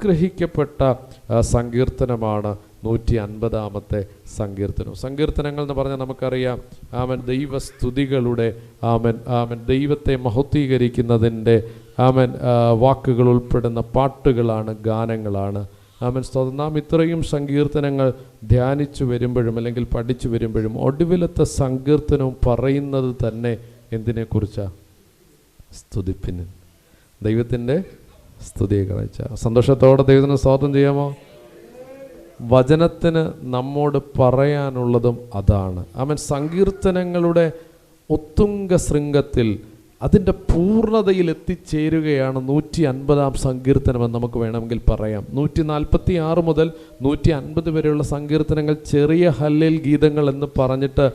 അനുഗ്രഹിക്കപ്പെട്ട സങ്കീർത്തനമാണ് 150 സങ്കീർത്തനം. സങ്കീർത്തനങ്ങൾ എന്ന് പറഞ്ഞാൽ നമുക്കറിയാം, ആമൻ, ദൈവസ്തുതികളുടെ, ആമൻ ദൈവത്തെ മഹത്വീകരിക്കുന്നതിൻ്റെ വാക്കുകൾ ഉൾപ്പെടുന്ന പാട്ടുകളാണ്, ഗാനങ്ങളാണ്. ആമൻ സ്തോത്രം. നാം ഇത്രയും സങ്കീർത്തനങ്ങൾ ധ്യാനിച്ചു വരുമ്പോഴും അല്ലെങ്കിൽ പഠിച്ചു വരുമ്പോഴും ഒടുവിലത്തെ സങ്കീർത്തനവും പറയുന്നത് തന്നെ എന്തിനെക്കുറിച്ചാണ്? സ്തുതിപ്പിന്, ദൈവത്തിൻ്റെ സ്തുതിയെ കഴിച്ച സന്തോഷത്തോടെ ദൈവത്തിന് സ്തോത്രം ചെയ്യാമോ? വചനത്തിന് നമ്മോട് പറയാനുള്ളതും അതാണ്. ആമൻ സങ്കീർത്തനങ്ങളുടെ ഉത്തുംഗ ശൃംഗത്തിൽ അതിൻ്റെ പൂർണ്ണതയിൽ എത്തിച്ചേരുകയാണ് 150 സങ്കീർത്തനമെന്ന് നമുക്ക് വേണമെങ്കിൽ പറയാം. 146 മുതൽ 150 വരെയുള്ള സങ്കീർത്തനങ്ങൾ ചെറിയ ഹല്ലേൽ ഗീതങ്ങൾ എന്ന് പറഞ്ഞിട്ട്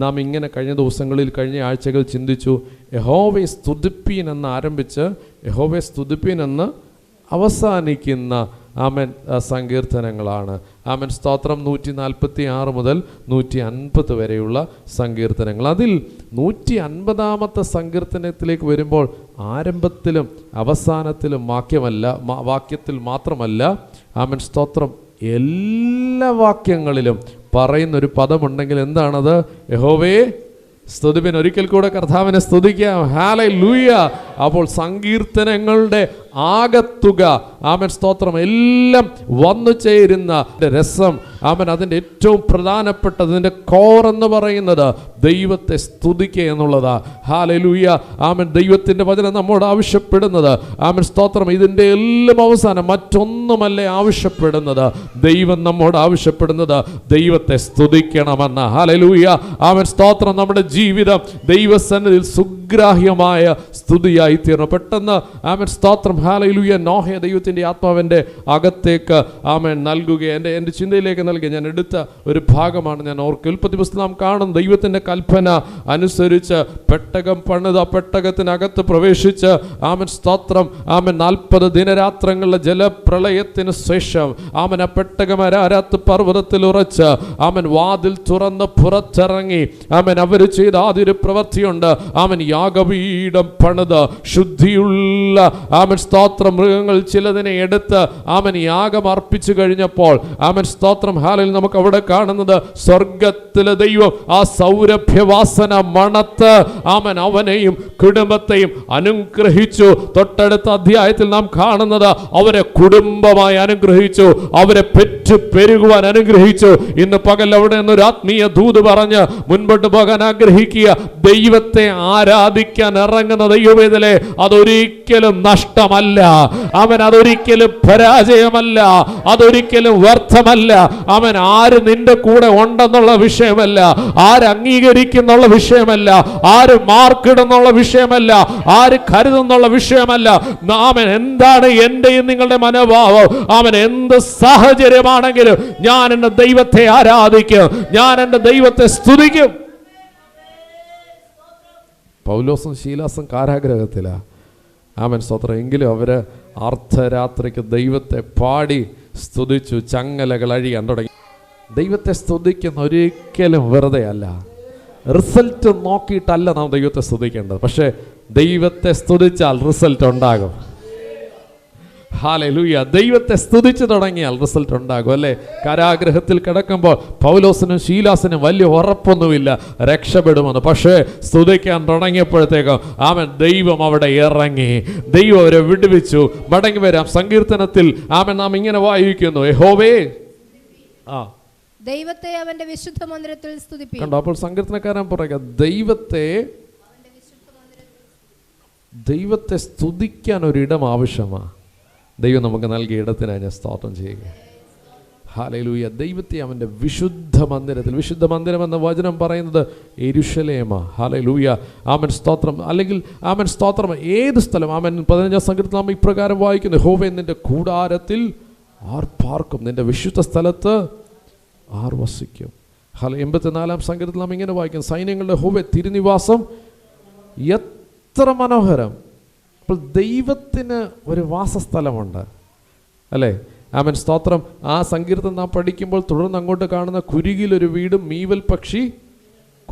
നാം ഇങ്ങനെ കഴിഞ്ഞ ദിവസങ്ങളിൽ, കഴിഞ്ഞ ആഴ്ചകൾ ചിന്തിച്ചു. യഹോവയെ സ്തുതിപ്പീൻ എന്ന് ആരംഭിച്ച് യഹോവയെ സ്തുതിപ്പീൻ എന്ന് അവസാനിക്കുന്ന ആമൻ സങ്കീർത്തനങ്ങളാണ്. ആമൻ സ്തോത്രം. 146 മുതൽ 150 വരെയുള്ള സങ്കീർത്തനങ്ങൾ. അതിൽ 150 സങ്കീർത്തനത്തിലേക്ക് വരുമ്പോൾ ആരംഭത്തിലും അവസാനത്തിലും വാക്യത്തിൽ മാത്രമല്ല, ആമൻ സ്തോത്രം, എല്ലാ വാക്യങ്ങളിലും പറയുന്നൊരു പദമുണ്ടെങ്കിൽ എന്താണത്? യഹോവേ സ്തുതിപ്പിൻ. ഒരിക്കൽ കൂടെ കർത്താവിനെ സ്തുതിക്കാം. ഹല്ലേലൂയ. അപ്പോൾ സങ്കീർത്തനങ്ങളുടെ ആകത്തുക, ആമൻ സ്തോത്രം, എല്ലാം വന്നു ചേരുന്ന രസം, ആമൻ അതിൻ്റെ ഏറ്റവും പ്രധാനപ്പെട്ടത്, ഇതിൻ്റെ കോർ എന്ന് പറയുന്നത് ദൈവത്തെ സ്തുതിക്കുക എന്നുള്ളതാ. ഹല്ലേലൂയ. ആമൻ ദൈവത്തിൻ്റെ വചനം നമ്മോട് ആവശ്യപ്പെടുന്നത്, ആമൻ സ്തോത്രം, ഇതിൻ്റെ എല്ലാം അവസാനം മറ്റൊന്നുമല്ലേ ആവശ്യപ്പെടുന്നത്? ദൈവം നമ്മോട് ആവശ്യപ്പെടുന്നത് ദൈവത്തെ സ്തുതിക്കണമെന്ന്. ഹല്ലേലൂയ. ആമൻ സ്തോത്രം. നമ്മുടെ ജീവിതം ദൈവസന്നിധിയിൽ സുഗ്രാഹ്യമായ സ്തുതിയായി തീർന്നു. പെട്ടെന്ന് ആമൻ സ്തോത്രം, ഹല്ലേലൂയ, നോഹയെ ദൈവത്തിൻ്റെ ആത്മാവിൻ്റെ അകത്തേക്ക് ആമൻ നൽകുകയാണ്. എൻ്റെ ചിന്തയിലേക്ക് നൽകുക. ഞാൻ എടുത്ത ഒരു ഭാഗമാണ് ഞാൻ ഓർക്കുക. ഉൽപ്പത്തി പുസ്തകം നാം കാണും, ദൈവത്തിൻ്റെ കൽപ്പന അനുസരിച്ച് പെട്ടകം പണിത് ആ പെട്ടകത്തിനകത്ത് പ്രവേശിച്ച് ആമൻ സ്തോത്രം, ആമൻ 40 ദിനരാത്രങ്ങളുടെ ജലപ്രളയത്തിന് ശേഷം ആമൻ ആ പെട്ടകം അരാരാത്ത് പർവ്വതത്തിൽ ഉറച്ച് ആമൻ വാതിൽ തുറന്ന് പുറത്തിറങ്ങി ആമൻ അവർ ചെയ്ത ആദ്യൊരു പ്രവൃത്തിയുണ്ട്. ആമൻ യാഗപീഠം പണിത് ശുദ്ധിയുള്ള ആമൻ സ്തോത്രം മൃഗങ്ങൾ ചിലതിനെ എടുത്ത് ആമൻ യാഗം അർപ്പിച്ചു കഴിഞ്ഞപ്പോൾ ആമൻ സ്തോത്രം ഹാലിൽ നമുക്ക് അവിടെ കാണുന്നത് സ്വർഗത്തിലെ ദൈവം ആ സൗരഭ്യവാസന മണത്ത് ആമൻ അവനെയും കുടുംബത്തെയും അനുഗ്രഹിച്ചു. തൊട്ടടുത്ത അധ്യായത്തിൽ നാം കാണുന്നത് അവരെ കുടുംബമായി അനുഗ്രഹിച്ചു, അവരെ പെറ്റു പെരുകുവാൻ അനുഗ്രഹിച്ചു. ഇന്ന് പകൽ അവിടെ നിന്നൊരു ആത്മീയ ദൂത് പറഞ്ഞ് മുൻപോട്ട് പോകാൻ ആഗ്രഹിക്കുക. ദൈവത്തെ ആരാധിക്കാൻ ഇറങ്ങുന്ന ദൈവവേദലേ, അതൊരിക്കലും നഷ്ടമല്ല. അവൻ അതൊരിക്കലും പരാജയമല്ല, അതൊരിക്കലും വ്യർത്ഥമല്ല. അവൻ ആര് നിന്റെ കൂടെ ഉണ്ടെന്നുള്ള വിഷയമല്ല, ആര് അംഗീകരിക്കുന്നുള്ള വിഷയമല്ല, ആര് മാർക്കിടുന്നുള്ള വിഷയമല്ല, ആര് കരുതുന്നുള്ള വിഷയമല്ല. അവൻ എന്താണ് എന്റെയും നിങ്ങളുടെ മനോഭാവം? അവൻ എന്ത് സാഹചര്യമാണെങ്കിലും ഞാൻ എൻ്റെ ദൈവത്തെ ആരാധിക്കും, ഞാൻ എൻ്റെ ദൈവത്തെ സ്തുതിക്കും. പൗലോസും ശീലാസും കാരാഗ്രഹത്തിലാ, ആമൻ സ്തോത്രം. എങ്കിലും അവര് അർദ്ധരാത്രിക്ക് ദൈവത്തെ പാടി സ്തുതിച്ചു, ചങ്ങലകൾ അഴിയാൻ തുടങ്ങി. ദൈവത്തെ സ്തുതിക്കുന്ന ഒരിക്കലും വെറുതെ അല്ല, റിസൾട്ട് നോക്കിയിട്ടല്ല നാം ദൈവത്തെ സ്തുതിക്കേണ്ടത്. പക്ഷേ ദൈവത്തെ സ്തുതിച്ചാൽ റിസൾട്ട് ഉണ്ടാകും. ഹല്ലേലൂയ. ദൈവത്തെ സ്തുതിച്ചു തുടങ്ങിയാൽ റിസൾട്ട് ഉണ്ടാകും, അല്ലേ? കാരാഗ്രഹത്തിൽ കിടക്കുമ്പോൾ പൗലോസിനും ശീലാസിനും വലിയ ഉറപ്പൊന്നുമില്ല രക്ഷപ്പെടുമെന്ന്. പക്ഷേ സ്തുതിക്കാൻ തുടങ്ങിയപ്പോഴത്തേക്കും ആമൻ ദൈവം അവിടെ ഇറങ്ങി, ദൈവം അവരെ വിടുവിച്ചു. മടങ്ങി വരാം. സങ്കീർത്തനത്തിൽ ആമൻ നാം ഇങ്ങനെ വായിക്കുന്നു, യഹോവേ ദൈവത്തെ അവന്റെ വിശുദ്ധ മന്ദിരത്തിൽ സ്തുതിപ്പിൻ. കണ്ടോ? അപ്പോൾ സങ്കീർത്തനക്കാരൻ പറയുക, ദൈവത്തെ സ്തുതിക്കാൻ ഒരിടം ആവശ്യമാണ്. ദൈവം നമുക്ക് നൽകിയ ഇടത്തിനായി ഞാൻ സ്തോത്രം ചെയ്യുക. ഹല്ലേലൂയ. ദൈവത്തെ അവൻ്റെ വിശുദ്ധ മന്ദിരത്തിൽ, വിശുദ്ധ മന്ദിരം എന്ന വചനം പറയുന്നത് യെരൂശലേമാ. ഹല്ലേലൂയ. ആമൻ സ്തോത്രം. അല്ലെങ്കിൽ ആമൻ സ്തോത്രം ഏത് സ്ഥലം? ആമൻ 15 സങ്കീർത്തനം നാം ഇപ്രകാരം വായിക്കുന്നു, യഹോവേ നിന്റെ കൂടാരത്തിൽ ആർ പാർക്കും, നിന്റെ വിശുദ്ധ സ്ഥലത്ത് ആർ വസിക്കും. 84 സങ്കീർത്തനം നാം ഇങ്ങനെ വായിക്കുന്നു, സൈന്യങ്ങളുടെ യഹോവേ തിരുനിവാസം എത്ര മനോഹരം. അപ്പോൾ ദൈവത്തിന് ഒരു വാസസ്ഥലമുണ്ട്, അല്ലേ? ആമൻ സ്തോത്രം. ആ സങ്കീർത്തനം നാം പഠിക്കുമ്പോൾ തുടർന്ന് അങ്ങോട്ട് കാണുന്ന കുരുകിലൊരു വീടും മീവൽ പക്ഷി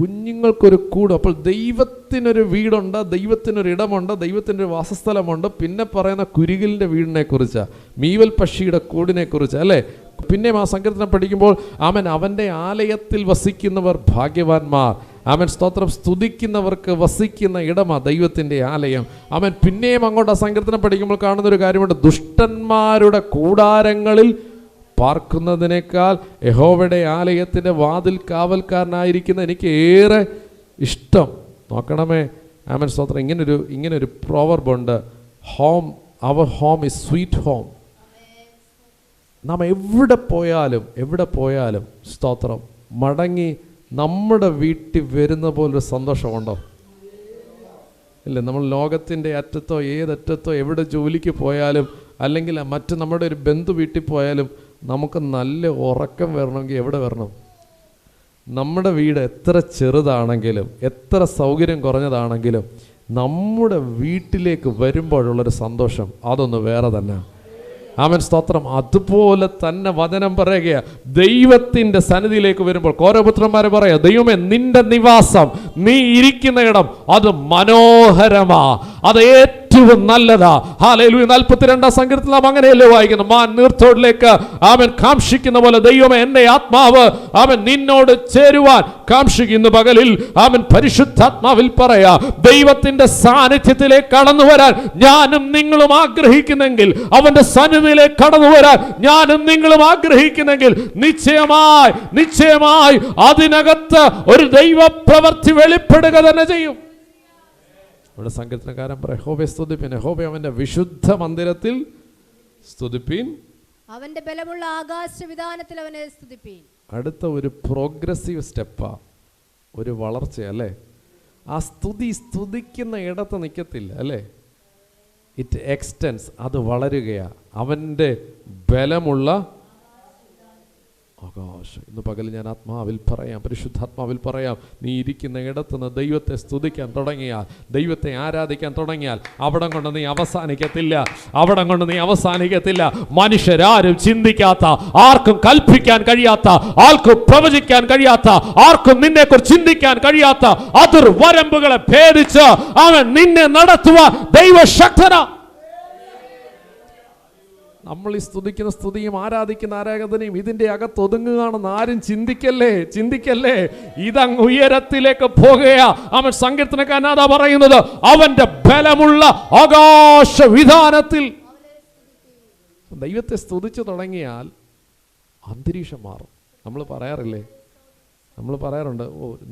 കുഞ്ഞുങ്ങൾക്കൊരു കൂട്. അപ്പോൾ ദൈവത്തിനൊരു വീടുണ്ട്, ദൈവത്തിനൊരു ഇടമുണ്ട്, ദൈവത്തിനൊരു വാസസ്ഥലമുണ്ട്. പിന്നെ പറയുന്ന കുരുകിലിൻ്റെ വീടിനെ കുറിച്ചാണ്, മീവൽ പക്ഷിയുടെ കൂടിനെ കുറിച്ച്, അല്ലേ? പിന്നെയും ആ സങ്കീർത്തനം പഠിക്കുമ്പോൾ അവൻ്റെ ആലയത്തിൽ വസിക്കുന്നവർ ഭാഗ്യവാന്മാർ. സ്തോത്രം. സ്തുതിക്കുന്നവർക്ക് വസിക്കുന്ന ഇടമാണ് ദൈവത്തിൻ്റെ ആലയം. പിന്നെയും അങ്ങോട്ട് ആ സങ്കീർത്തനം പഠിക്കുമ്പോൾ കാണുന്നൊരു കാര്യമുണ്ട്, ദുഷ്ടന്മാരുടെ കൂടാരങ്ങളിൽ പാർക്കുന്നതിനേക്കാൾ യഹോവയുടെ ആലയത്തിൻ്റെ വാതിൽ കാവൽക്കാരനായിരിക്കുന്ന എനിക്ക് ഏറെ ഇഷ്ടം. നോക്കണമേ, സ്തോത്രം. ഇങ്ങനൊരു പ്രോവർബുണ്ട്, our home is sweet home. നാം എവിടെ പോയാലും സ്തോത്രം, മടങ്ങി നമ്മുടെ വീട്ടിൽ വരുന്ന പോലൊരു സന്തോഷമുണ്ടോ? ഇല്ല. നമ്മൾ ലോകത്തിൻ്റെ അറ്റത്തോ ഏതറ്റത്തോ എവിടെ ജോലിക്ക് പോയാലും, അല്ലെങ്കിൽ മറ്റ് നമ്മുടെ ഒരു ബന്ധു വീട്ടിൽ പോയാലും നമുക്ക് നല്ല ഉറക്കം വരണമെങ്കിൽ എവിടെ വരണം? നമ്മുടെ വീട് എത്ര ചെറുതാണെങ്കിലും എത്ര സൗകര്യം കുറഞ്ഞതാണെങ്കിലും നമ്മുടെ വീട്ടിലേക്ക് വരുമ്പോഴുള്ളൊരു സന്തോഷം അതൊന്ന് വേറെ തന്നെ. സ്തോത്രം. അതുപോലെ തന്നെ വചനം പറയുകയാണ്, ദൈവത്തിൻ്റെ സന്നിധിയിലേക്ക് വരുമ്പോൾ കോരപുത്രന്മാരെ പറയാ, ദൈവമേ, നിന്റെ നിവാസം, നീ ഇരിക്കുന്ന ഇടം അത് മനോഹരമാ, അത് ഏറ്റവും നല്ലതാ. ഹല്ലേലൂയ. 42-ാം സങ്കീർത്തനം നാം അങ്ങനെയല്ലേ വായിക്കുന്നു, മാൻ നീർത്തോടിലേക്ക് കാംക്ഷിക്കുന്ന പോലെ ദൈവമേ, എന്റെ ആത്മാവ് നിന്നോട് ചേരുവാൻ കാംക്ഷിക്കുന്നു. പകലിൽ പരിശുദ്ധാത്മാവിൽ പറയാ, ദൈവത്തിന്റെ സാന്നിധ്യത്തിലേക്ക് കടന്നു വരാൻ ഞാനും നിങ്ങളും ആഗ്രഹിക്കുന്നെങ്കിൽ, അവന്റെ സന്നിധിയിലേക്ക് കടന്നു വരാൻ ഞാനും നിങ്ങളും ആഗ്രഹിക്കുന്നെങ്കിൽ നിശ്ചയമായി അതിനകത്ത് ഒരു ദൈവപ്രവൃത്തി വെളിപ്പെടുക തന്നെ ചെയ്യും. ഇവിടെ സങ്കീർത്തനക്കാരൻ പറയും, യഹോവയെ സ്തുതിപ്പിൻ, യഹോവയെ അവന്റെ വിശുദ്ധ മന്ദിരത്തിൽ സ്തുതിപ്പിൻ, അവന്റെ ബലമുള്ള ആകാശവിധാനത്തിൽ അവനെ സ്തുതിപ്പിൻ. അടുത്ത ഒരു പ്രോഗ്രസീവ് സ്റ്റെപ്പാ, ഒരു വളർച്ചയല്ലേ? ആ സ്തുതിക്കുന്ന ഇടത്ത് നിൽക്കത്തില്ല, അല്ലേ? ഇറ്റ് എക്സ്റ്റെൻസ്, അത് വളരുകയാ. അവൻ്റെ ബലമുള്ള ആകാശം. ഇന്ന് പകൽ ഞാൻ ആത്മാവിൽ പറയാം, പരിശുദ്ധാത്മാവിൽ പറയാം, നീ ഇരിക്കുന്ന ഇടത്തുനിന്ന് ദൈവത്തെ സ്തുതിക്കാൻ തുടങ്ങിയാൽ, ദൈവത്തെ ആരാധിക്കാൻ തുടങ്ങിയാൽ അവിടം കൊണ്ട് നീ അവസാനിക്കത്തില്ല. മനുഷ്യരാരും ചിന്തിക്കാത്ത, ആർക്കും കൽപ്പിക്കാൻ കഴിയാത്ത, ആർക്കും പ്രവചിക്കാൻ കഴിയാത്ത, ആർക്കും നിന്നെക്കുറിച്ച് ചിന്തിക്കാൻ കഴിയാത്ത അതിർ വരമ്പുകളെ ഭേദിച്ച് അവൻ നിന്നെ നടത്തുവാൻ ദൈവശക്തനാ. നമ്മൾ ഈ സ്തുതിക്കുന്ന സ്തുതിയും ആരാധിക്കുന്ന ആരാധനയും ഇതിൻ്റെ അകത്ത് ഒതുങ്ങുകയാണെന്ന് ആരും ചിന്തിക്കല്ലേ. ഇതങ്ങ് ഉയരത്തിലേക്ക് പോകുകയാ. സങ്കീർത്തനക്കാരൻ അതാ പറയുന്നത്, അവന്റെ ബലമുള്ള ആകാശ വിധാനത്തിൽ. ദൈവത്തെ സ്തുതിച്ചു തുടങ്ങിയാൽ അന്തരീക്ഷം മാറും. നമ്മൾ പറയാറുണ്ട്,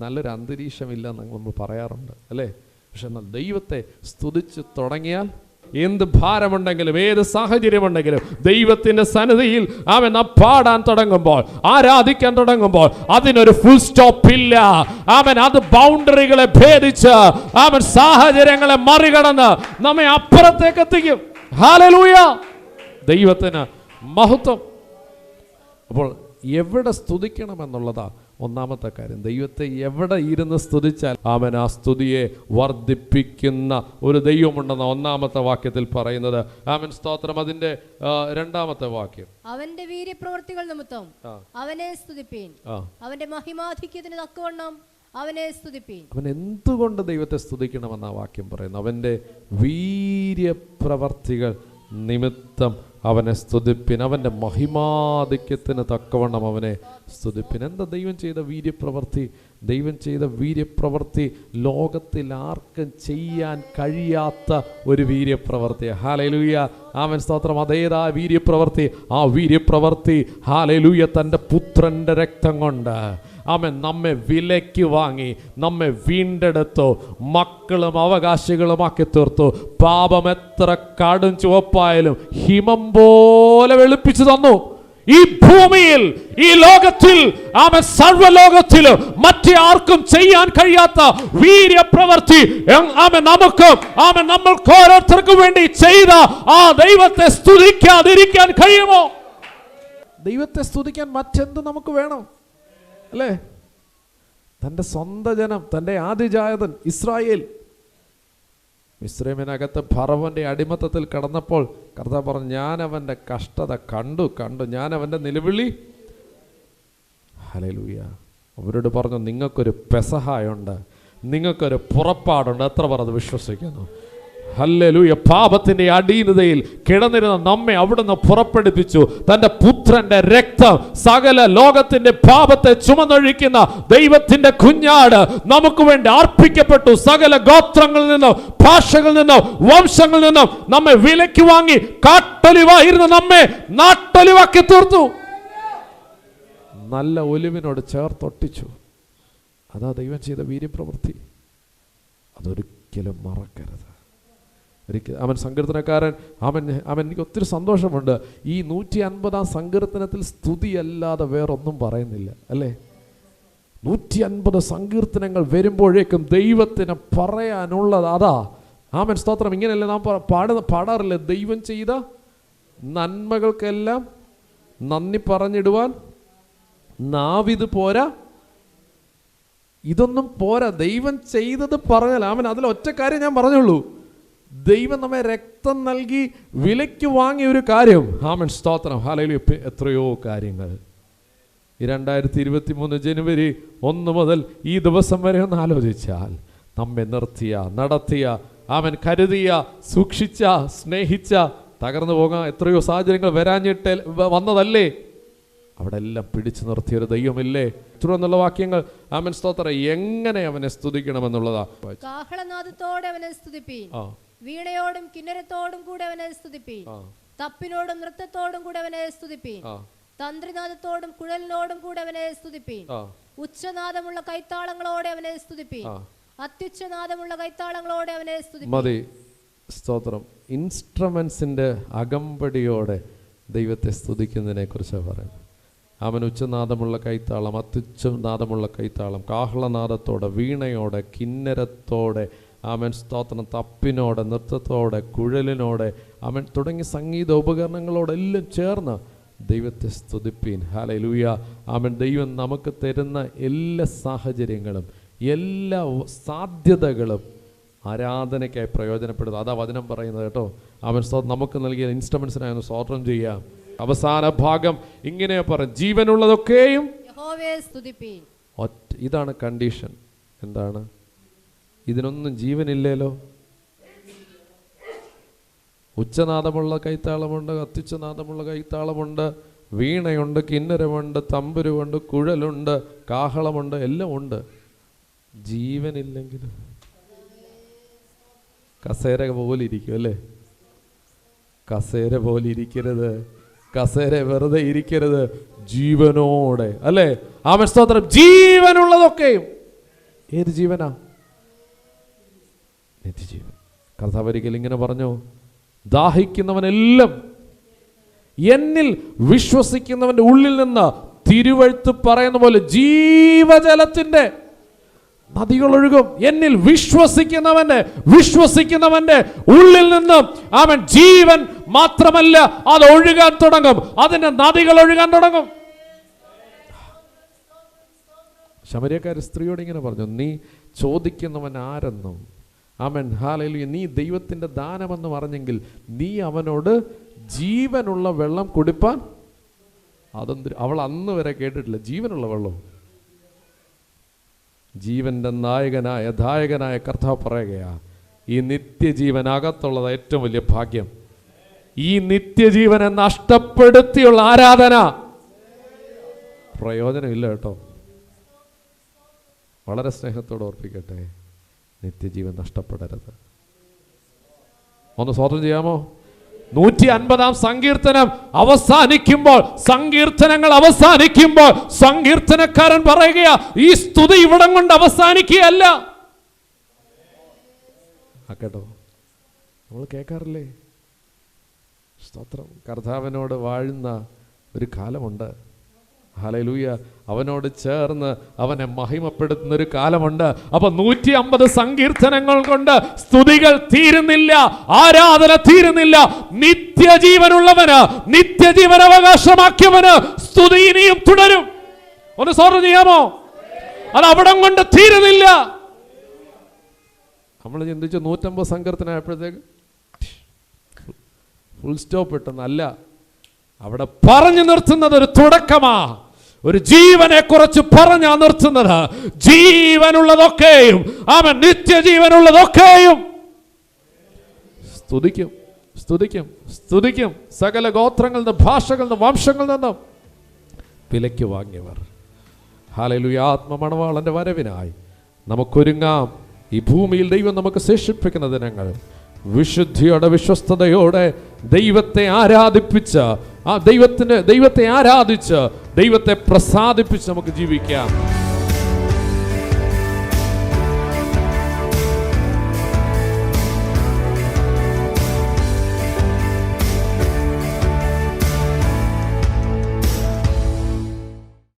നല്ലൊരു അന്തരീക്ഷമില്ലെന്ന് നമ്മൾ പറയാറുണ്ട്, അല്ലേ? പക്ഷെ എന്നാൽ ദൈവത്തെ സ്തുതിച്ചു തുടങ്ങിയാൽ എന്ത് ഭാരമുണ്ടെങ്കിലും ഏത് സാഹചര്യമുണ്ടെങ്കിലും ദൈവത്തിന്റെ സന്നിധിയിൽ പാടാൻ തുടങ്ങുമ്പോൾ, ആരാധിക്കാൻ തുടങ്ങുമ്പോൾ അതിനൊരു ഫുൾ സ്റ്റോപ്പ് ഇല്ല. അത് ബൗണ്ടറികളെ ഭേദിച്ച് സാഹചര്യങ്ങളെ മറികടന്ന് നമ്മെ അപ്പുറത്തേക്ക് എത്തിക്കും. ഹല്ലേലൂയ, ദൈവത്തിന് മഹത്വം. അപ്പോൾ എവിടെ സ്തുതിക്കണമെന്നുള്ളതാ ഒന്നാമത്തെ കാര്യം. ദൈവത്തെ എവിടെ ഇരുന്ന് സ്തുതിച്ചാൽ ആ സ്തുതിയെ വർദ്ധിപ്പിക്കുന്ന ഒരു ദൈവമുണ്ടെന്ന ഒന്നാമത്തെ വാക്യത്തിൽ പറയുന്നത്. സ്തോത്രം. അതിന്റെ രണ്ടാമത്തെ വാക്യം, അവന്റെ വീര്യപ്രവൃത്തികൾ നിമിത്തം അവനെ സ്തുതിപ്പീൻ, അവന്റെ മഹിമാധിക്യത്തിന് തക്കവണ്ണം അവനെ സ്തുതിപ്പീൻ. അവൻ എന്തുകൊണ്ട് ദൈവത്തെ സ്തുതിക്കണമെന്ന വാക്യം പറയുന്നു? അവന്റെ വീര്യപ്രവർത്തികൾ നിമിത്തം അവനെ സ്തുതിപ്പിൻ, അവൻ്റെ മഹിമാധിക്യത്തിന് തക്കവണ്ണം അവനെ സ്തുതിപ്പിൻ. എന്താ ദൈവം ചെയ്ത വീര്യപ്രവൃത്തി? ദൈവം ചെയ്ത വീര്യപ്രവൃത്തി ലോകത്തിൽ ആർക്കും ചെയ്യാൻ കഴിയാത്ത ഒരു വീര്യപ്രവൃത്തി. ഹല്ലേലൂയ, ആമേൻ, സ്തോത്രം. അതേതാ വീര്യപ്രവൃത്തി? ആ വീര്യപ്രവൃത്തി ഹല്ലേലൂയ തൻ്റെ പുത്രൻ്റെ രക്തം കൊണ്ട് നമ്മെ വിലയ്ക്ക് വാങ്ങി നമ്മെ വീണ്ടെടുത്തു, മക്കളും അവകാശികളുമാക്കി തീർത്തു. പാപം എത്ര കടും ചുവപ്പായാലും ഹിമം പോലെ വെളുപ്പിച്ചു തന്നു. ഈ ഭൂമിയിൽ, ഈ ലോകത്തിൽ, സർവ്വലോകത്തിലും മറ്റേ ആർക്കും ചെയ്യാൻ കഴിയാത്ത വീര്യപ്രവൃത്തി നമ്മൾക്ക് ഓരോരുത്തർക്കും വേണ്ടി ചെയ്ത ആ ദൈവത്തെ സ്തുതിക്കാതിരിക്കാൻ കഴിയുമോ? ദൈവത്തെ സ്തുതിക്കാൻ മറ്റെന്ത് നമുക്ക് വേണം, അല്ലേ? തൻ്റെ സ്വന്തം ജനം, തൻ്റെ ആദിജാതൻ ഇസ്രായേൽ മിസ്രൈമിനകത്ത് ഫറവോന്റെ അടിമത്തത്തിൽ കടന്നപ്പോൾ കർത്താവ് പറഞ്ഞു, ഞാൻ അവൻ്റെ കഷ്ടത കണ്ടു, ഞാൻ അവൻ്റെ നിലവിളി. ഹല്ലേലൂയ. അവരോട് പറഞ്ഞു, നിങ്ങൾക്കൊരു പെസഹായുണ്ട്, നിങ്ങൾക്കൊരു പുറപ്പാടുണ്ട്. എത്ര പറഞ്ഞത് വിശ്വസിക്കുന്നു? ഹല്ലേലൂയ. പാപത്തിന്റെ അധീനതയിൽ കിടന്നിരുന്ന നമ്മെ അവിടുന്ന് പുറപ്പെടുപ്പിച്ചു. തന്റെ പുത്രന്റെ രക്തം സകല ലോകത്തിന്റെ പാപത്തെ ചുമന്നൊഴിക്കുന്ന ദൈവത്തിന്റെ കുഞ്ഞാട് നമുക്ക് വേണ്ടി അർപ്പിക്കപ്പെട്ടു. സകല ഗോത്രങ്ങളിൽ നിന്നും ഭാഷകളിൽ നിന്നും വംശങ്ങളിൽ നിന്നും നമ്മെ വിലയ്ക്ക് വാങ്ങി കാട്ടൊലിവായിരുന്ന നമ്മെ നാട്ടൊലിവാക്കി തീർത്തു. നല്ല ഒലിവിനോട് ചേർത്തൊട്ടിച്ചു. അതാ ദൈവം ചെയ്ത വീര്യപ്രവൃത്തി. അതൊരിക്കലും മറക്കരുത്. അവൻ സങ്കീർത്തനക്കാരൻ, അവൻ എനിക്ക് ഒത്തിരി സന്തോഷമുണ്ട്. ഈ 150 സങ്കീർത്തനത്തിൽ സ്തുതിയല്ലാതെ വേറൊന്നും പറയുന്നില്ല, അല്ലേ? 150 സങ്കീർത്തനങ്ങൾ വരുമ്പോഴേക്കും ദൈവത്തിന് പറയാനുള്ളത് അതാ. ആമൻ, സ്തോത്രം. ഇങ്ങനെയല്ലേ നാം പാടാറില്ലേ? ദൈവം ചെയ്ത നന്മകൾക്കെല്ലാം നന്ദി പറഞ്ഞിടുവാൻ നാവിത് പോരാ. ഇതൊന്നും പോരാ. ദൈവം ചെയ്തത് പറഞ്ഞാൽ ആമൻ. അതിൽ ഒറ്റ കാര്യം ഞാൻ പറഞ്ഞുള്ളൂ. ദൈവം നമ്മെ രക്തം നൽകി വിലയ്ക്ക് വാങ്ങിയ ഒരു കാര്യം. ആമൻ, സ്തോത്രം. ഹല്ലേലൂയ. എത്രയോ കാര്യങ്ങൾ ഈ 2023 ജനുവരി 1 മുതൽ ഈ ദിവസം വരെ ഒന്ന് ആലോചിച്ചാൽ, നമ്മെ നിർത്തിയ, നടത്തിയ, ആമൻ, കരുതിയ, സൂക്ഷിച്ച, സ്നേഹിച്ച, തകർന്നു പോകാൻ എത്രയോ സാഹചര്യങ്ങൾ വരാഞ്ഞിട്ട് വന്നതല്ലേ? അവിടെ എല്ലാം പിടിച്ചു നിർത്തിയൊരു ദൈവമില്ലേ? തുടർന്നുള്ള വാക്യങ്ങൾ, ആമൻ, സ്തോത്രം, എങ്ങനെ അവനെ സ്തുതിക്കണമെന്നുള്ളതാ. കാഹളനാദത്തോടെ അവനെ സ്തുതിപ്പീൻ, വീണയോടും കിന്നരത്തോടും കൂടെ അവനെ സ്തുതിപ്പീൻ, തപ്പിനോടും നൃത്തത്തോടും കൂടെ അവനെ സ്തുതിപ്പീൻ, തന്ത്രിനാദത്തോടും കുഴലിനോടും കൂടെ അവനെ സ്തുതിപ്പീൻ, ഉച്ചനാദമുള്ള കൈത്താളങ്ങളോടെ അവനെ സ്തുതിപ്പീൻ, അത്യുച്ചനാദമുള്ള കൈത്താളങ്ങളോടെ അവനെ സ്തുതിപ്പീൻ. മതി, സ്തോത്രം. ഇൻസ്ട്രുമെന്റ്സിന്റെ അകമ്പടിയോടെ ദൈവത്തെ സ്തുതിക്കുന്നതിനെ കുറിച്ച് പറയും. അവൻ ഉച്ചനാദമുള്ള കൈത്താളം, അത്യുച്ചനാദമുള്ള കൈത്താളം, കാഹളനാദത്തോടെ, വീണയോടെ, കിന്നരത്തോടെ, അവൻ, സ്തോത്രം, തപ്പിനോടെ, നൃത്തത്തോടെ, കുഴലിനോടെ, അവൻ തുടങ്ങിയ സംഗീത ഉപകരണങ്ങളോടെല്ലാം ചേർന്ന് ദൈവത്തെ സ്തുതിപ്പീൻ. ഹല്ലേലൂയ. അവൻ ദൈവം നമുക്ക് തരുന്ന എല്ലാ സാഹചര്യങ്ങളും എല്ലാ സാധ്യതകളും ആരാധനയ്ക്കായി പ്രയോജനപ്പെടുന്നത്. അതാ വചനം പറയുന്നത് കേട്ടോ. അവൻ നമുക്ക് നൽകിയ ഇൻസ്ട്രുമെന്റ്സിനായി ഒന്ന് സ്തോത്രം ചെയ്യാം. അവസാന ഭാഗം ഇങ്ങനെ പറയും, ജീവനുള്ളതൊക്കെയും യഹോവയെ സ്തുതിപ്പീൻ. ഇതാണ് കണ്ടീഷൻ. എന്താണ്? ഇതിനൊന്നും ജീവനില്ലല്ലോ. ഉച്ചനാദമുള്ള കൈത്താളമുണ്ട്, അത്യുച്ചനാദമുള്ള കൈത്താളമുണ്ട്, വീണയുണ്ട്, കിന്നരമുണ്ട്, തമ്പുരുണ്ട്, കുഴലുണ്ട്, കാഹളമുണ്ട്, എല്ലാം ഉണ്ട്. ജീവനില്ലെങ്കിൽ കസേര പോലെ ഇരിക്കും, അല്ലേ? കസേര പോലെ ഇരിക്കരുത്. കസേര വെറുതെ ഇരിക്കരുത്, ജീവനോടെ, അല്ലേ? ആമേൻ, സ്തോത്രം. ജീവനുള്ളതൊക്കെയും. ഏത് ജീവനാ? നിത്യജീവൻ. കർത്താവ് ഒരിക്കൽ ഇങ്ങനെ പറഞ്ഞു, ദാഹിക്കുന്നവനെല്ലാം എന്നിൽ വിശ്വസിക്കുന്നവന്റെ ഉള്ളിൽ നിന്ന് തിരുവെഴുത്ത് പറയുന്ന പോലെ ജീവജലത്തിന്റെ നദികൾ ഒഴുകും. എന്നിൽ വിശ്വസിക്കുന്നവന്റെ ഉള്ളിൽ നിന്നും അവൻ ജീവൻ മാത്രമല്ല, അത് ഒഴുകാൻ തുടങ്ങും. അതിന്റെ നദികൾ ഒഴുകാൻ തുടങ്ങും. ശമര്യക്കാരി സ്ത്രീയോട് ഇങ്ങനെ പറഞ്ഞു, നീ ചോദിക്കുന്നവൻ ആരെന്നും, ആമേൻ, ഹല്ലേലൂയ, നീ ദൈവത്തിന്റെ ദാനമെന്ന് പറഞ്ഞെങ്കിൽ നീ അവനോട് ജീവനുള്ള വെള്ളം കുടിപ്പാൻ. അവൾ അന്ന് വരെ കേട്ടിട്ടില്ല ജീവനുള്ള വെള്ളം. ജീവന്റെ നായകനായ കർത്താവ് പറയുകയാ, ഈ നിത്യജീവൻ അകത്തുള്ളത് ഏറ്റവും വലിയ ഭാഗ്യം. ഈ നിത്യജീവനെ നഷ്ടപ്പെടുത്തിയുള്ള ആരാധന പ്രയോജനമില്ല കേട്ടോ. വളരെ സ്നേഹത്തോടെ ഓർപ്പിക്കട്ടെ, നിത്യജീവൻ നഷ്ടപ്പെടരുത്. ഒന്ന് സ്തോത്രം ചെയ്യാമോ? 150 സങ്കീർത്തനം അവസാനിക്കുമ്പോൾ, സങ്കീർത്തനങ്ങൾ അവസാനിക്കുമ്പോൾ സങ്കീർത്തനക്കാരൻ പറയുകയാ, ഈ സ്തുതി ഇവിടം കൊണ്ട് അവസാനിക്കുകയല്ല. കേട്ടോ, നമ്മൾ കേൾക്കാറില്ലേ? സ്തോത്രം. കർത്താവിനോട് വാഴുന്ന ഒരു കാലമുണ്ട്. ഹല്ലേലൂയ. അവനോട് ചേർന്ന് അവനെ മഹിമപ്പെടുത്തുന്ന ഒരു കാലമുണ്ട്. അപ്പൊ 150 സങ്കീർത്തനങ്ങൾ കൊണ്ട് സ്തുതികൾ തീരുന്നില്ല, ആരാധന തീരുന്നില്ല. നിത്യജീവനുള്ളവന്, നിത്യജീവൻ അവകാശമാക്കിയവന് സ്തുതി ഇനിയും തുടരും. ഒന്ന് സ്തോത്രം ചെയ്യാമോ? അത് അവിടം കൊണ്ട് തീരുന്നില്ല. നമ്മൾ ചിന്തിച്ചു 150 സങ്കീർത്തനമായപ്പോഴത്തേക്ക് ഫുൾ സ്റ്റോപ്പ് ഇട്ടെന്നല്ല, അവിടെ പറഞ്ഞു നിർത്തുന്നത് ഒരു തുടക്കമാ. ഒരു ജീവനെ കുറിച്ച് പറഞ്ഞാ നിർത്തുന്നത്. ജീവനുള്ളതൊക്കെയും അവൻ നിത്യജീവനുള്ളതൊക്കെയും സ്തുതിക്കും, സ്തുതിക്കും, സ്തുതിക്കും. സകല ഗോത്രങ്ങളിൽ നിന്നും ഭാഷകളിൽ നിന്നും വംശങ്ങളിൽ നിന്നും വിലയ്ക്ക് വാങ്ങിയവർ. ഹല്ലേലൂയ. ആത്മമണവാളന്റെ വരവിനായി നമുക്കൊരുങ്ങാം. ഈ ഭൂമിയിൽ ദൈവം നമുക്ക് ശേഷിപ്പിക്കുന്ന ദിനങ്ങൾ വിശുദ്ധിയോടെ വിശ്വസ്തയോടെ ദൈവത്തെ ആരാധിപ്പിച്ച് ദൈവത്തെ ആരാധിച്ച് ദൈവത്തെ പ്രസാദിപ്പിച്ച് നമുക്ക് ജീവിക്കാം.